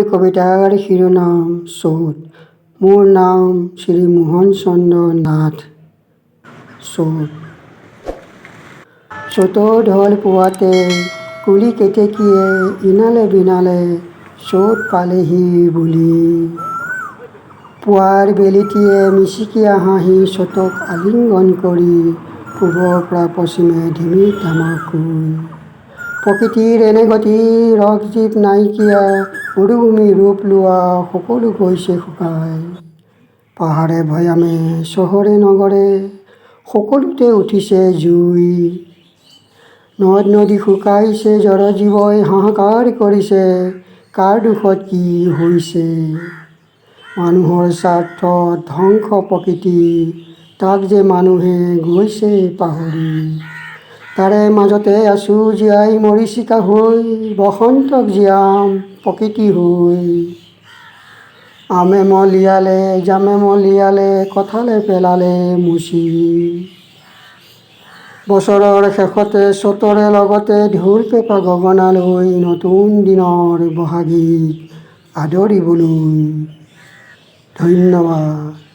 কবিতাৰ শিৰোনাম চ'ত। মোৰ নাম শ্ৰী মোহন চন্দ্ৰ নাথ। চ'তৰ ঢল পোৱাতে কুলি কেতেকীয়ে ইনালে বিনালে চ'ত পালেহি বুলি। পুৱাৰ বেলিটিয়ে মিচিকিয়া হাঁহি চ'তক আলিংগন কৰি পূবৰ পৰা পশ্চিমে ধিমিক ধামাকৈ। প্ৰকৃতিৰ এনে গতি ৰস জীৱ নাইকিয়া মৰুভূমি ৰূপ লোৱা সকলো গৈছে শুকাই। পাহাৰে ভৈয়ামে চহৰে নগৰে সকলোতে উঠিছে জুই। নদ নদী শুকাইছে জলজীৱই হাহাকাৰ কৰিছে কাৰ দুখত কি হৈছে। মানুহৰ স্বাৰ্থত ধ্বংস প্ৰকৃতি তাক যে মানুহে গৈছে পাহৰি। তাৰে মাজতে আছো জীয়াই মৰীচিকা হৈ বসন্তক জীয়াম প্ৰকৃতি হৈ। আমে মলিয়ালে জামে মলিয়ালে কঁঠালে পেলালে মুচি। বছৰৰ শেষতে চ'তৰে লগতে ঢোল পেঁপা গগনালৈ নতুন দিনৰ বহাগীক আদৰিবলৈ। ধন্যবাদ।